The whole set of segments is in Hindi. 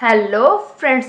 हेलो फ्रेंड्स,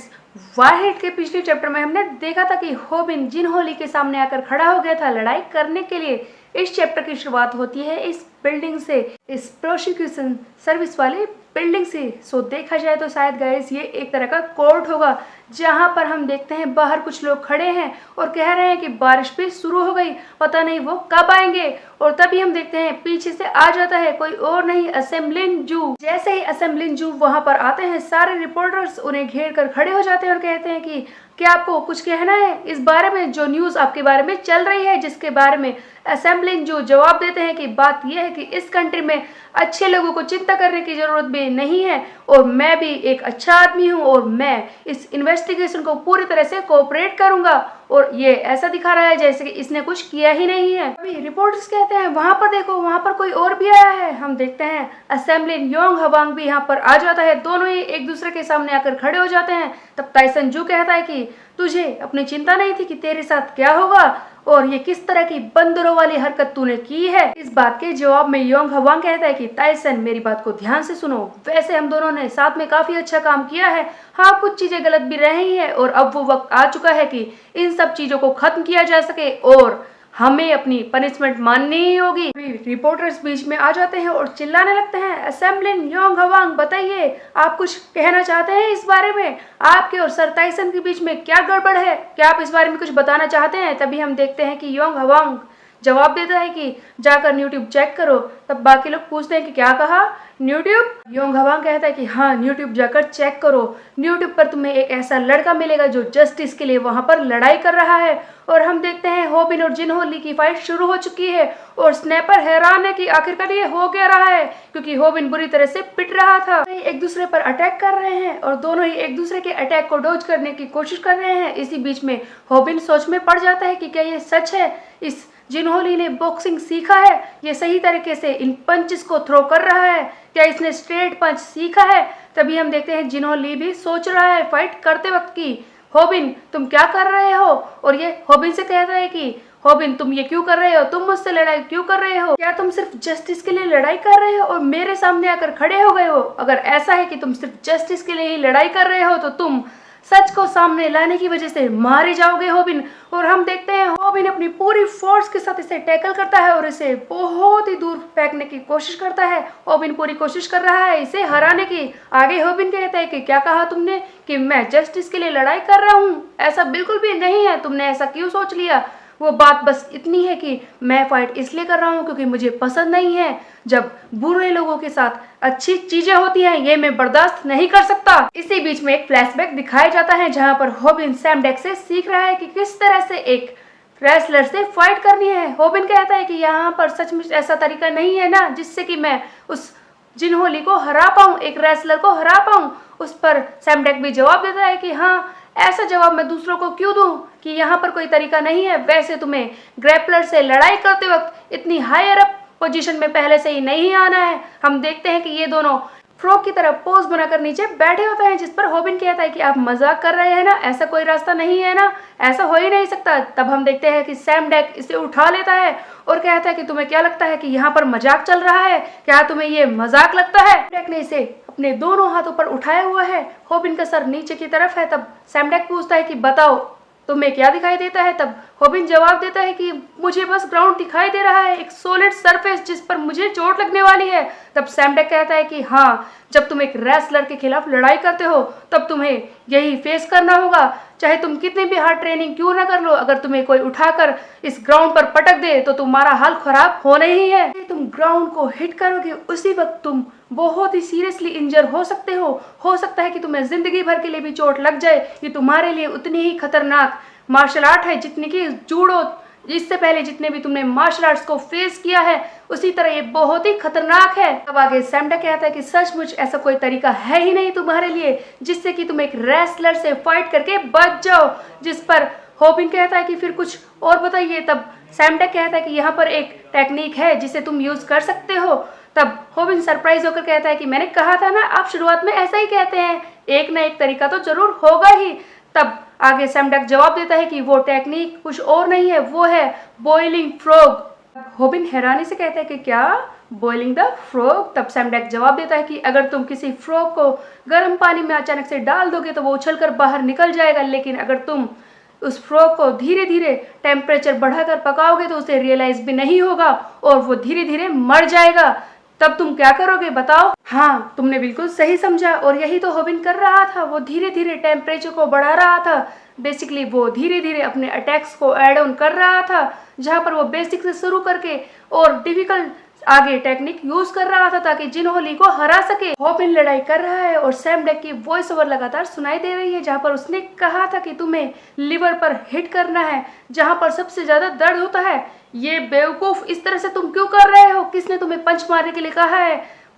वारहेड के पिछले चैप्टर में हमने देखा था कि होबिन जिनहोली के सामने आकर खड़ा हो गया था लड़ाई करने के लिए। इस चैप्टर की शुरुआत होती है इस बिल्डिंग से, इस प्रोसिक्यूशन सर्विस वाली बिल्डिंग से। सो देखा जाए तो शायद गाइस ये एक तरह का कोर्ट होगा, जहां पर हम देखते हैं बाहर कुछ लोग खड़े हैं और कह रहे हैं कि बारिश भी शुरू हो गई, पता नहीं वो कब आएंगे। और तभी हम देखते हैं पीछे से आ जाता है कोई और नहीं, असेंबलिन जू। जैसे ही असेंबलिन जू वहां पर आते हैं, सारे रिपोर्टर्स उन्हें घेर कर खड़े हो जाते हैं और कहते हैं कि क्या आपको कुछ कहना है इस बारे में, जो न्यूज़ आपके बारे में चल रही है, जिसके बारे में असेंबलिन जो जवाब देते हैं कि बात यह है कि इस कंट्री में अच्छे लोगों को चिंता करने की जरूरत भी नहीं है और मैं भी एक अच्छा आदमी हूं और मैं इस इन्वेस्टिगेशन को पूरी तरह से कोऑपरेट करूंगा। और ये ऐसा दिखा रहा है जैसे कि इसने कुछ किया ही नहीं है। अभी रिपोर्टर्स कहते हैं वहां पर देखो, वहां पर कोई और भी आया है। हम देखते हैं असेंबलिन योंग हवांग भी यहाँ पर आ जाता है। दोनों ही एक दूसरे के सामने आकर खड़े हो जाते हैं। तब टाइसन जू कहता है कि तुझे अपनी चिंता नहीं थी कि तेरे साथ क्या होगा और ये किस तरह की बंदरों वाली हरकत तूने की है। इस बात के जवाब में योंग हवांग कहता है कि टाइसन मेरी बात को ध्यान से सुनो, वैसे हम दोनों ने साथ में काफी अच्छा काम किया है, हाँ कुछ चीजें गलत भी रही हैं और अब वो वक्त आ चुका है कि इन सब चीजों को खत्म किया जा सके और हमें अपनी पनिशमेंट माननी ही होगी। रिपोर्टर्स बीच में आ जाते हैं और चिल्लाने लगते हैं, असेंबलिन योंग हवांग बताइए, आप कुछ कहना चाहते हैं इस बारे में, आपके और सर टाइसन के बीच में क्या गड़बड़ है, क्या आप इस बारे में कुछ बताना चाहते हैं। तभी हम देखते हैं कि योंग हवांग जवाब देता है कि जाकर यूट्यूब चेक करो। तब बाकी लोग पूछते हैं कि क्या कहा, यूट्यूब। योंग हवांग कहता है कि हाँ यूट्यूब जाकर चेक करो, यूट्यूब पर तुम्हें एक ऐसा लड़का मिलेगा जो जस्टिस के लिए वहां पर लड़ाई कर रहा है। और हम देखते हैं होबिन और जिनहोली की फाइट शुरू हो चुकी है और स्नैपर हैरान है कि आखिरकार ये हो क्या रहा है, क्योंकि होबिन बुरी तरह से पिट रहा था। एक दूसरे पर अटैक कर रहे हैं और दोनों ही एक दूसरे के अटैक को डॉज करने की कोशिश कर रहे हैं। इसी बीच में होबिन सोच में पड़ जाता है कि क्या ये सच है, इस जिनहोली ने बॉक्सिंग सीखा है, ये सही तरीके से इन पंचेस को थ्रो कर रहा है, क्या इसने स्ट्रेट पंच सीखा है। तभी हम देखते हैं जिनहोली भी सोच रहा है फाइट करते वक्त की होबिन तुम क्या कर रहे हो, और ये होबिन से कहता है कि होबिन तुम ये क्यों कर रहे हो, तुम मुझसे लड़ाई क्यों कर रहे हो, क्या तुम सिर्फ जस्टिस के लिए लड़ाई कर रहे हो और मेरे सामने आकर खड़े हो गए हो। अगर ऐसा है कि तुम सिर्फ जस्टिस के लिए ही लड़ाई कर रहे हो तो तुम सच को सामने लाने की वजह से मारे जाओगे होबिन। और हम देखते हैं होबिन अपनी पूरी फोर्स के साथ इसे टैकल करता है और इसे बहुत ही दूर फेंकने की कोशिश करता है। होबिन पूरी कोशिश कर रहा है इसे हराने की। आगे होबिन कहता है कि क्या कहा तुमने कि मैं जस्टिस के लिए लड़ाई कर रहा हूँ, ऐसा बिल्कुल भी नहीं है, तुमने ऐसा क्यों सोच लिया। वो बात बस इतनी है कि मैं फाइट इसलिए कर रहा हूँ क्योंकि मुझे पसंद नहीं है जब बुरे लोगों के साथ अच्छी चीजें होती हैं, ये मैं बर्दाश्त नहीं कर सकता। इसी बीच में एक फ्लैशबैक दिखाया जाता है जहां पर होबिन सैम डेक से सीख रहा है कि किस तरह से एक रेसलर से फाइट करनी है। होबिन कहता है कि यहाँ पर सचमुच ऐसा तरीका नहीं है ना जिससे कि मैं उस जिनहोली को हरा पाऊँ, एक रेसलर को हरा पाऊँ। उस पर सैम डेक भी जवाब देता है कि हाँ, ऐसा जवाब मैं दूसरों को क्यों दूं कि यहाँ पर कोई तरीका नहीं है, वैसे तुम्हें ग्रैपलर से लड़ाई करते वक्त इतनी हायर अप पोजीशन में पहले से ही नहीं आना है। हम देखते हैं कि ये दोनों फ्रॉग की तरह पोज बनाकर नीचे बैठे होते हैं, जिस पर होबिन कहता है कि आप मजाक कर रहे हैं ना, ऐसा कोई रास्ता नहीं है ना, ऐसा हो ही नहीं सकता। तब हम देखते हैं कि सैम डेक इसे उठा लेता है और कहता है कि तुम्हें क्या लगता है कि यहाँ पर मजाक चल रहा है, क्या तुम्हें ये मजाक लगता है। डेक ने इसे अपने दोनों हाथों पर उठाया हुआ है, होबिन का सर नीचे की तरफ है। तब सैम डेक पूछता है कि बताओ तुम्हें क्या दिखाई देता है। तब होबिन जवाब देता है कि मुझे बस ग्राउंड दिखाई दे रहा है, एक सॉलिड सरफेस जिस पर मुझे चोट लगने वाली है। तब सैम डेक कहता है कि हाँ, जब तुम एक रेसलर के खिलाफ लड़ाई करते हो तब तुम्हें यही फेस करना होगा, चाहे तुम कितनी भी हार्ड ट्रेनिंग क्यों ना कर लो। अगर तुम्हें कोई उठाकर इस ग्राउंड पर पटक दे तो तुम्हारा हाल खराब होना ही है। तुम ग्राउंड को हिट करोगे उसी वक्त तुम बहुत ही सीरियसली इंजर हो सकते हो सकता है कि तुम्हें जिंदगी भर के लिए भी चोट लग जाए। ये तुम्हारे लिए उतनी ही खतरनाक मार्शल आर्ट है जितनी कि जूडो, इससे पहले जितने भी तुमने मार्शल आर्ट्स को फेस किया है उसी तरह ये बहुत ही खतरनाक है। अब आगे सैम डेक कहता है कि सचमुच ऐसा कोई तरीका है ही नहीं तुम्हारे लिए जिससे कि तुम एक रेसलर से फाइट करके बच जाओ। जिस पर होबिन कहता है कि फिर कुछ और बताइए। तब सैम डेक कहता है कि यहाँ पर एक टेक्निक है जिसे तुम यूज कर सकते हो। तब होबिन सरप्राइज होकर कहता है कि मैंने कहा था ना, आप शुरुआत में ऐसा ही कहते हैं, एक ना एक तरीका तो जरूर होगा ही। तब आगे सैम डेक जवाब देता है कि वो टेक्निक कुछ और नहीं है, वो है बॉइलिंग फ्रॉग। होबिन हैरानी से कहता है कि क्या बॉइलिंग द फ्रॉग। तब सैमडेक जवाब देता है कि अगर तुम किसी फ्रॉग को गर्म पानी में अचानक से डाल दोगे तो वो उछलकर बाहर निकल जाएगा, लेकिन अगर तुम उस फ्रॉग को धीरे धीरे टेम्परेचर बढ़ाकर पकाओगे तो उसे रियलाइज भी नहीं होगा और वो धीरे धीरे मर जाएगा। तब तुम क्या करोगे बताओ? हाँ, तुमने बिल्कुल सही समझा और यही तो हॉबिन कर रहा था। वो धीरे धीरे टेम्परेचर को बढ़ा रहा था। बेसिकली वो धीरे धीरे अपने अटैक्स को ऐड ऑन कर रहा था, जहाँ पर वो बेसिक से शुरू करके और डिफिकल्ट आगे टेक्निक यूज कर रहा था ताकि जिनहोली को हरा सके। हॉबिन लड़ाई कर रहा है और सैमडेक की वॉइस ओवर लगातार सुनाई दे रही है, जहाँ पर उसने कहा था कि तुम्हें लिवर पर हिट करना है, जहाँ पर सबसे ज्यादा दर्द होता है। ये बेवकूफ, इस तरह से तुम क्यों कर रहे हो? किसने तुम्हें पंच मारने के लिए कहा है?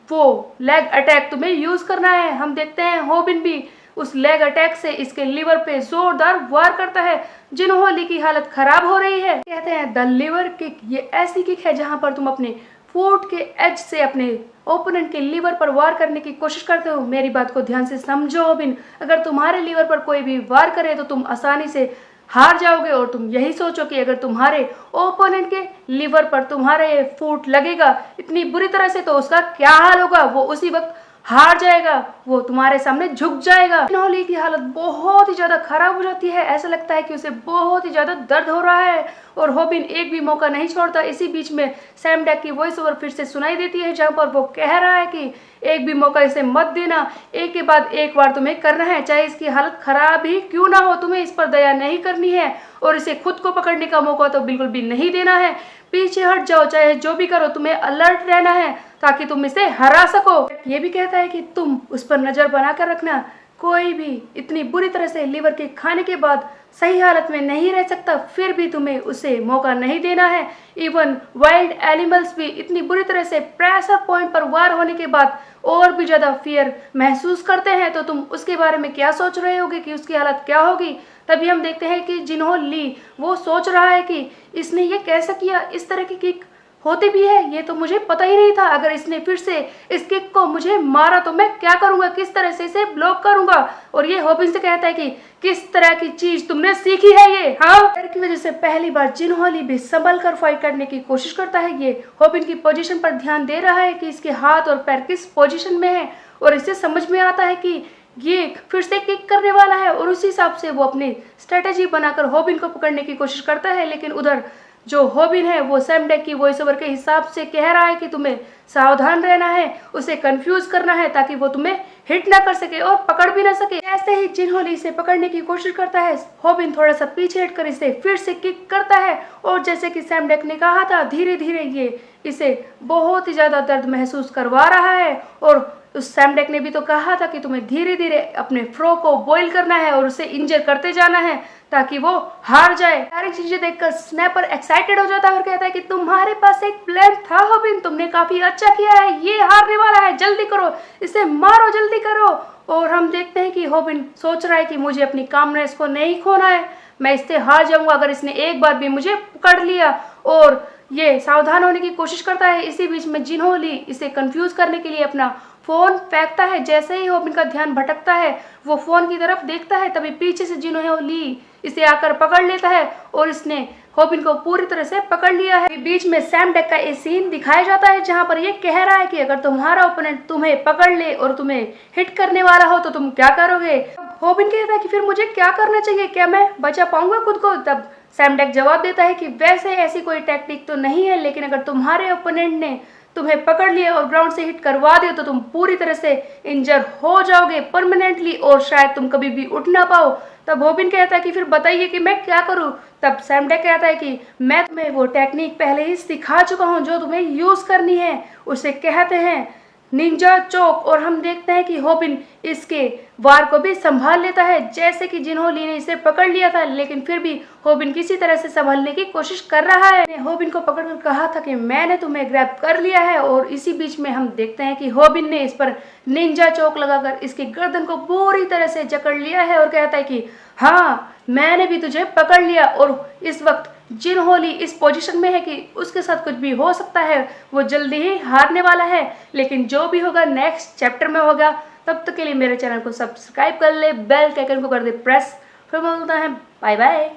वो लेग अटैक तुम्हें यूज करना है। हम देखते हैं हॉबिन भी उस लेग अटैक से इसके लिवर पे जोरदार वार करता है। जिनहोली की हालत खराब हो रही है। कहते हैं द लिवर किक, ये ऐसी किक है जहां पर तुम अपने फुट के एज से अपने ओपोनेंट के लीवर पर वार करने की कोशिश करते हो। मेरी बात को ध्यान से समझो हॉबिन, अगर तुम्हारे लीवर पर कोई भी वार करे तो तुम आसानी से हार जाओगे और तुम यही सोचो कि अगर तुम्हारे ओपोनेंट के लीवर पर तुम्हारे फुट लगेगा इतनी बुरी तरह से तो उसका क्या हाल होगा? वो उसी वक्त हार जाएगा, वो तुम्हारे सामने झुक जाएगा। जिनहोली की हालत बहुत ही ज्यादा खराब हो जाती है। ऐसा लगता है कि उसे बहुत ही ज्यादा दर्द हो रहा है और हॉबिन एक भी मौका नहीं छोड़ता। इसी बीच में सैमडेक की वॉइस ओवर फिर से सुनाई देती है, जहां पर वो कह रहा है कि एक भी मौका इसे मत देना, एक के बाद एक बार तुम्हें करना है, चाहे इसकी हालत खराब ही क्यों ना हो। तुम्हें इस पर दया नहीं करनी है और इसे खुद को पकड़ने का मौका तो बिल्कुल भी नहीं देना है। पीछे हट जाओ, चाहे जो भी करो, तुम्हें अलर्ट रहना है ताकि तुम इसे हरा सको। ये भी कहता है कि तुम उस पर नजर बनाकर रखना, कोई भी इतनी बुरी तरह से लीवर के खाने के बाद सही हालत में नहीं रह सकता, फिर भी तुम्हें उसे मौका नहीं देना है। इवन वाइल्ड एनिमल्स भी इतनी बुरी तरह से प्रेशर पॉइंट पर वार होने के बाद और भी ज्यादा फियर महसूस करते हैं, तो तुम उसके बारे में क्या सोच रहे होगे कि उसकी हालत क्या होगी? तभी हम देखते हैं कि जिनहोली वो सोच रहा है कि इसने ये कैसे किया, इस तरह की किक होती भी है, ये तो मुझे पता ही नहीं था। अगर इसने फिर से इस किक को मुझे मारा तो मैं क्या करूंगा, किस तरह से इसे ब्लॉक करूंगा? और ये हॉबिन से कहता है कि किस तरह की चीज तुमने सीखी है ये? हाँ, डर की वजह से पहली बार जिनहोली भी संभल कर फाइट करने की कोशिश करता है। ये हॉबिन की पोजीशन पर ध्यान दे रहा है कि इसके हाथ और पैर किस पोजीशन में है और इसे समझ में आता है कि ये फिर से किक करने वाला है और उसी हिसाब से वो अपनी स्ट्रेटेजी बनाकर हॉबिन को पकड़ने की कोशिश करता है। लेकिन उधर जो हॉबिन है वो सैमडेक की वॉइस ओवर के हिसाब से कह रहा है कि तुम्हें सावधान रहना है, उसे कंफ्यूज करना है ताकि वो तुम्हें हिट ना कर सके और पकड़ भी ना सके। ऐसे ही जिनहोली इसे पकड़ने की कोशिश करता है, हॉबिन थोड़ा सा पीछे हटकर इसे फिर से किक करता है और जैसे कि सैमडेक ने कहा था, धीरे धीरे ये इसे बहुत ही ज्यादा दर्द महसूस करवा रहा है। और उस सैमडेक ने भी तो कहा था कि तुम्हें धीरे धीरे अपने फ्रो को बॉईल करना है और उसे इंजर करते जाना है ताकि वो हार जाए। सारी चीजें देखकर स्नैपर एक्साइटेड हो जाता है और कहता है कि तुम्हारे पास एक प्लान था हॉबिन, तुमने काफी अच्छा किया है, ये हारने वाला है, जल्दी करो, इसे मारो, जल्दी करो। और हम देखते हैं कि हॉबिन सोच रहा है कि मुझे अपनी कामनेस को नहीं खोना है, मैं इससे हार जाऊंगा अगर इसने एक बार भी मुझे पकड़ लिया। और ये सावधान होने की कोशिश करता है। इसी बीच में जिनहोली इसे कंफ्यूज करने के लिए अपना फोन फेंकता है। जैसे ही हॉबिन का ध्यान भटकता है वो फोन की तरफ देखता है, तभी पीछे से जिनहोली इसे आकर पकड़ लेता है और इसने हॉबिन को पूरी तरह से पकड़ लिया है। बीच में सैमडेक का एक सीन दिखाया जाता है जहां पर ये कह रहा है कि अगर तुम्हारा ओपोनेंट तुम्हें पकड़ ले और तुम्हें हिट करने वाला हो तो तुम क्या करोगे? हॉबिन कहता है कि फिर मुझे क्या करना चाहिए, क्या मैं बचा पाऊंगा खुद को? तब सैमडेक जवाब देता है कि वैसे ऐसी कोई टेक्निक तो नहीं है, लेकिन अगर तुम्हारे ओपोनेंट ने तुम्हें पकड़ लिया और ग्राउंड से हिट करवा दिया तो तुम पूरी तरह से इंजर हो जाओगे परमानेंटली और शायद तुम कभी भी उठ ना पाओ। तब हॉबिन कहता है कि फिर बताइए कि मैं क्या करूं? तब सैमडेक कहता है कि मैं तुम्हें वो टेक्निक पहले ही सिखा चुका हूं जो तुम्हें यूज करनी है, उसे कहते हैं निंजा चोक। और हम देखते हैं कि हॉबिन इसके वार को भी संभाल लेता है। जैसे कि जिनहोली ने इसे पकड़ लिया था, लेकिन फिर भी हॉबिन किसी तरह से संभालने की कोशिश कर रहा है। हॉबिन को पकड़कर कहा था कि मैंने तुम्हें ग्रैब कर लिया है और इसी बीच में हम देखते हैं कि हॉबिन ने इस पर निंजा चोक लगाकर इसकी गर्दन को पूरी तरह से जकड़ लिया है और कहता है कि हाँ, मैंने भी तुझे पकड़ लिया। और इस वक्त जिनहोली इस पोजीशन में है कि उसके साथ कुछ भी हो सकता है, वो जल्दी ही हारने वाला है। लेकिन जो भी होगा नेक्स्ट चैप्टर में होगा। तब तक के लिए मेरे चैनल को सब्सक्राइब कर ले, बेल के आइकन को कर दे प्रेस। फिर मिलता है, बाय बाय।